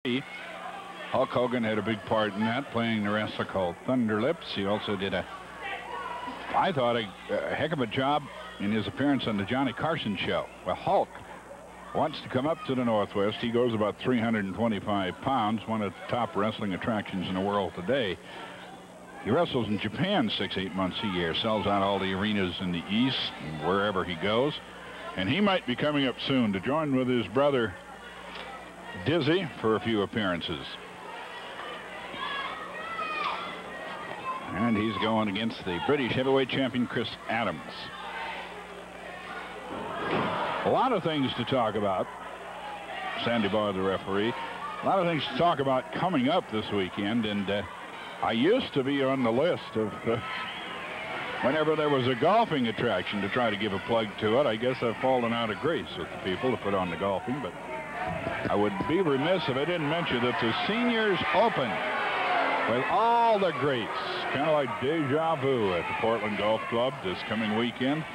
Hulk Hogan had a big part in that, playing the wrestler called Thunder Lips. He also did I thought, a heck of a job in his appearance on the Johnny Carson show. Well, Hulk wants to come up to the Northwest. He goes about 325 pounds, one of the top wrestling attractions in the world today. He wrestles in Japan 6-8 months a year, sells out all the arenas in the East and wherever he goes. And he might be coming up soon to join with his brother Dizzy for a few appearances. And he's going against the British heavyweight champion Chris Adams. A lot of things to talk about. Sandy Barr, the referee. A lot of things to talk about coming up this weekend. And I used to be on the list of whenever there was a golfing attraction to try to give a plug to it. I guess I've fallen out of grace with the people to put on the golfing, but I would be remiss if I didn't mention that the Seniors Open with all the greats, kind of like deja vu at the Portland Golf Club this coming weekend.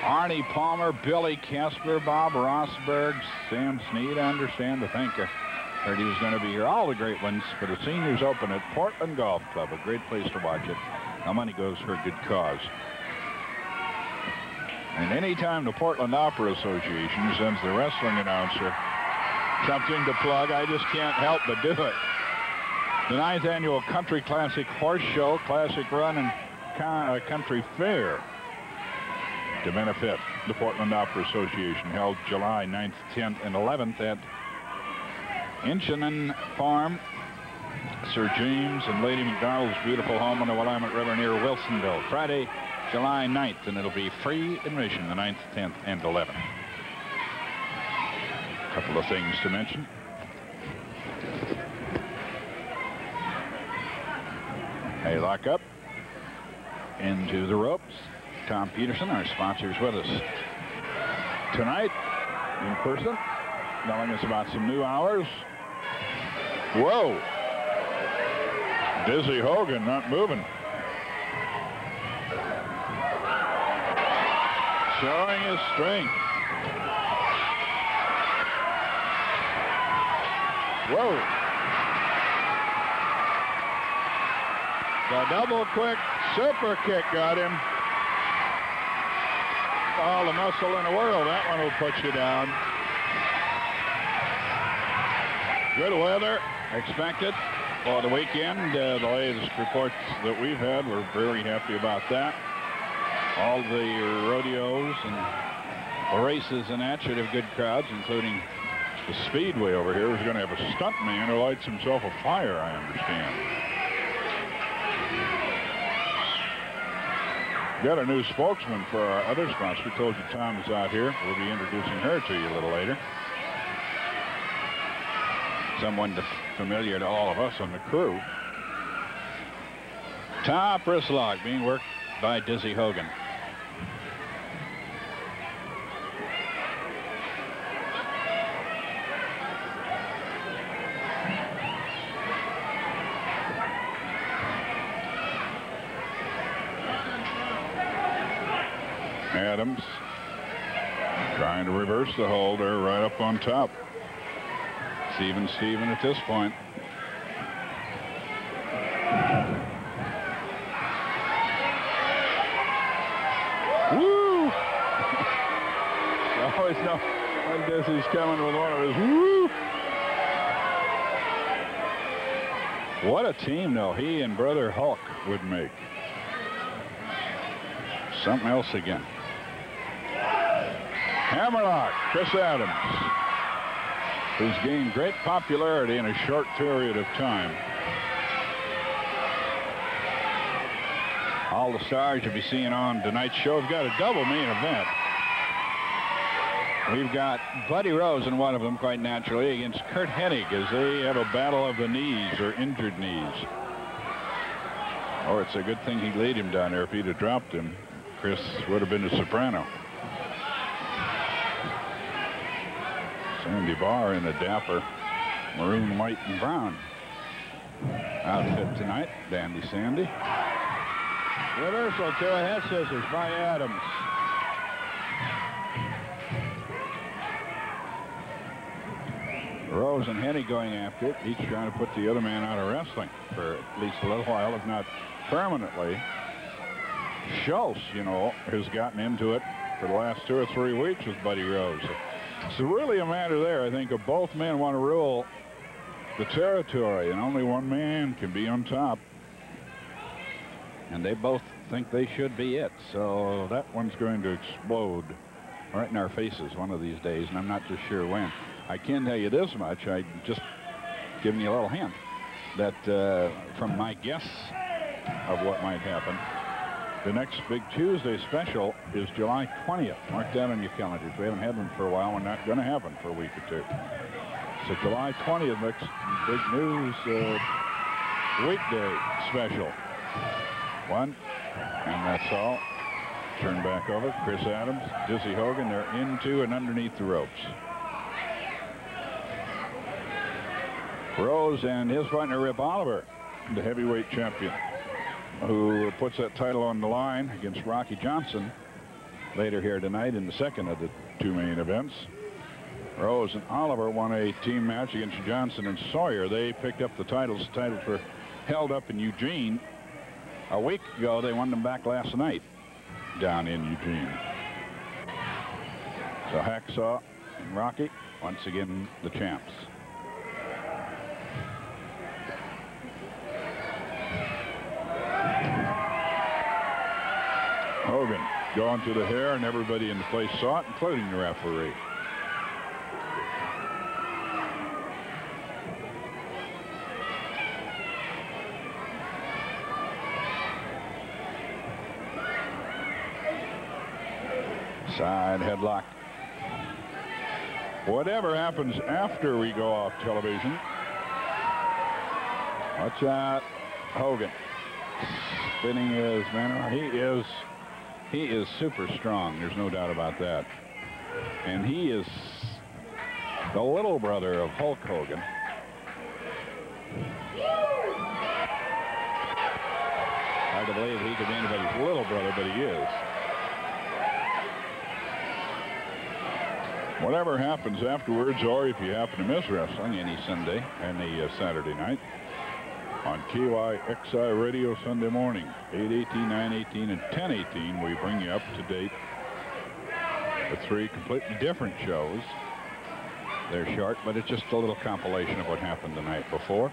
Arnie Palmer, Billy Casper, Bob Rosberg, Sam Snead, I understand. I think I heard he was going to be here. All the great ones for the Seniors Open at Portland Golf Club. A great place to watch it. Now money goes for a good cause. And anytime the Portland Opera Association sends the wrestling announcer something to plug, I just can't help but do it. The 9th annual Country Classic Horse Show, Classic Run, and Country Fair to benefit the Portland Opera Association, held July 9th, 10th, and 11th at Inchinen Farm, Sir James and Lady McDonald's beautiful home on the Willamette River near Wilsonville. Friday, July 9th, and it'll be free admission the 9th, 10th, and 11th. A couple of things to mention. They lock up into the ropes. Tom Peterson, our sponsor, is with us tonight in person, telling us about some new hours. Whoa! Dizzy Hogan not moving. Showing his strength. Whoa. The double quick super kick got him. All the muscle in the world. That one will put you down. Good weather expected for the weekend. The latest reports that we've had, we're very happy about that. All the rodeos and the races and that should have good crowds, including the Speedway over here is going to have a stunt man who lights himself afire, I understand. Got a new spokesman for our other sponsor. We told you Tom is out here. We'll be introducing her to you a little later. Someone familiar to all of us on the crew. Top wrist lock being worked by Dizzy Hogan. Adams trying to reverse the hold. They're right up on top. It's even Steven at this point. Woo! You always know when Dizzy's coming with one of his woo! What a team, though, he and Brother Hulk would make. Something else again. Hammerlock, Chris Adams, who's gained great popularity in a short period of time. All the stars you'll be seeing on tonight's show. We've got a double main event. We've got Buddy Rose in one of them, quite naturally, against Kurt Hennig as they have a battle of the knees, or injured knees. Oh, it's a good thing he laid him down there. If he'd have dropped him, Chris would have been a soprano. Sandy Barr in a dapper maroon, white, and brown outfit tonight. Dandy Sandy. Reversal to a head scissors by Adams. Rose and Henny going after it, each trying to put the other man out of wrestling for at least a little while, if not permanently. Schultz, you know, has gotten into it for the last 2 or 3 weeks with Buddy Rose. It's really a matter there, I think, of both men want to rule the territory, and only one man can be on top. And they both think they should be it, so that one's going to explode right in our faces one of these days, and I'm not just sure when. I can tell you this much, I just giving you a little hint that from my guess of what might happen, the next Big Tuesday special is July 20th. Mark that on your calendars. We haven't had one for a while. We're not going to have one for a week or two. So July 20th, next big news weekday special. One, and that's all. Turn back over. Chris Adams, Dizzy Hogan, they're into and underneath the ropes. Rose and his partner Rip Oliver, the heavyweight champion, who puts that title on the line against Rocky Johnson later here tonight in the second of the 2 main events. Rose and Oliver won a team match against Johnson and Sawyer. They picked up the titles. The titles were held up in Eugene a week ago. They won them back last night down in Eugene. So Hacksaw and Rocky, once again, the champs. Hogan going to the hair, and everybody in the place saw it, including the referee. Side headlock. Whatever happens after we go off television, watch out. Hogan spinning his man around. He is super strong. There's no doubt about that. And he is the little brother of Hulk Hogan. Hard to believe he could be anybody's little brother, but he is. Whatever happens afterwards, or if you happen to miss wrestling any Sunday, any Saturday night, on KYXI Radio Sunday morning, 8:18, 9:18, and 10:18, we bring you up to date with 3 completely different shows. They're short, but it's just a little compilation of what happened the night before.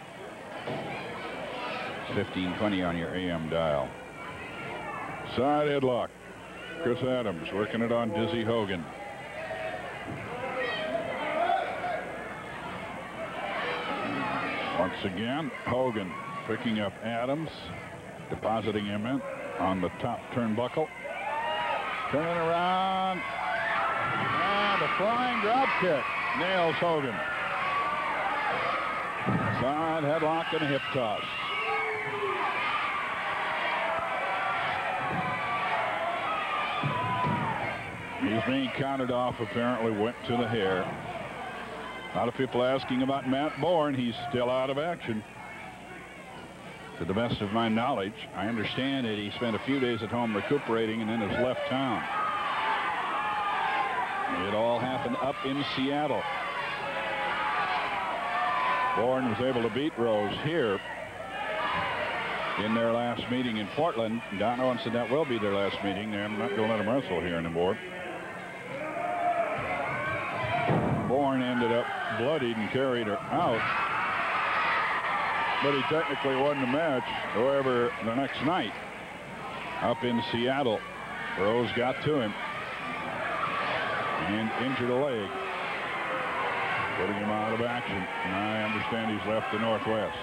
1520 on your AM dial. Side headlock. Chris Adams working it on Dizzy Hogan. Once again, Hogan picking up Adams, depositing him in on the top turnbuckle. Turning around, and a flying drop kick nails Hogan. Side headlock and a hip toss. He's being counted off, apparently went to the hair. A lot of people asking about Matt Bourne. He's still out of action. To the best of my knowledge, I understand that he spent a few days at home recuperating and then has left town. It all happened up in Seattle. Bourne was able to beat Rose here in their last meeting in Portland. Don Owen said that will be their last meeting. They're not going to let him wrestle here anymore. Bourne ended up bloodied and carried her out, but he technically won the match. However, the next night up in Seattle, Rose got to him and injured a leg, putting him out of action. And I understand he's left the Northwest.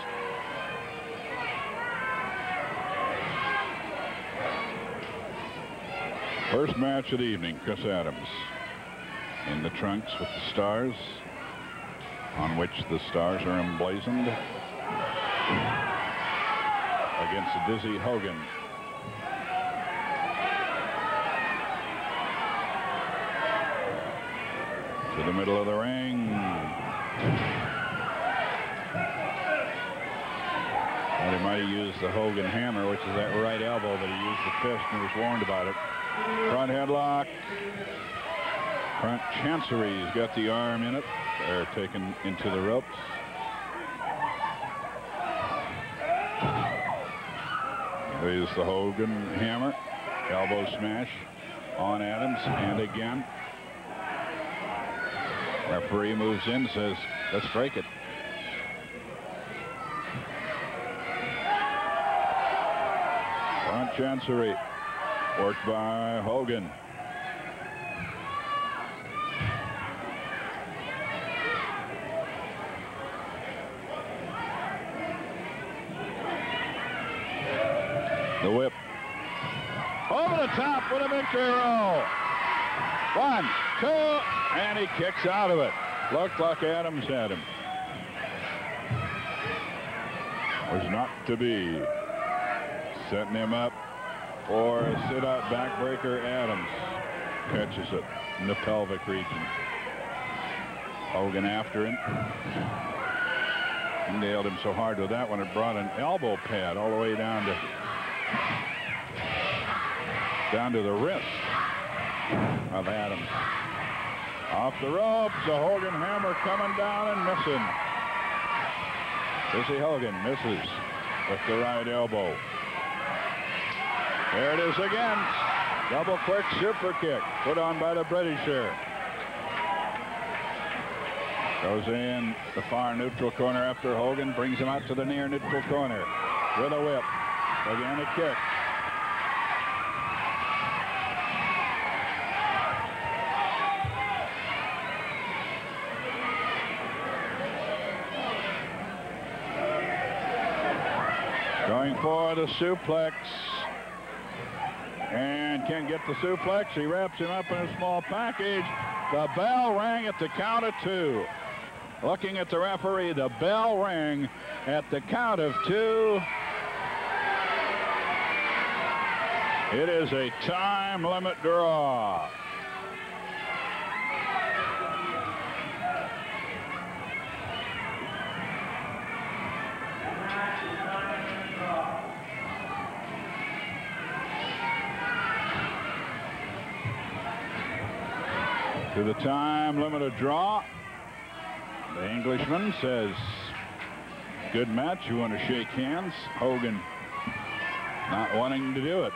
First match of the evening, Chris Adams in the trunks with the stars, on which the stars are emblazoned, against Dizzy Hogan. To the middle of the ring. Well, he might have used the Hogan hammer, which is that right elbow, but he used the fist and was warned about it. Front headlock. Front chancery. He's got the arm in it. They're taken into the ropes. There's the Hogan hammer. Elbow smash on Adams, and again. Referee moves in, says, let's break it. Front chancery, worked by Hogan. The whip. Over the top with a victory roll. 1, 2, and he kicks out of it. Looked like Adams had him. Was not to be. Setting him up for a sit-out backbreaker. Adams catches it in the pelvic region. Hogan after him. He nailed him so hard with that one, it brought an elbow pad all the way down to the wrist of Adams. Off the ropes, the Hogan hammer coming down and missing. Dizzy Hogan misses with the right elbow. There it is again. Double quick super kick put on by the Britisher. Goes in the far neutral corner after Hogan brings him out to the near neutral corner with a whip. Again a kick. Going for the suplex. And can't get the suplex. He wraps him up in a small package. The bell rang at the count of 2. Looking at the referee, the bell rang at the count of 2. It is a time limit draw. To the time limited draw. The Englishman says, good match. You want to shake hands? Hogan not wanting to do it.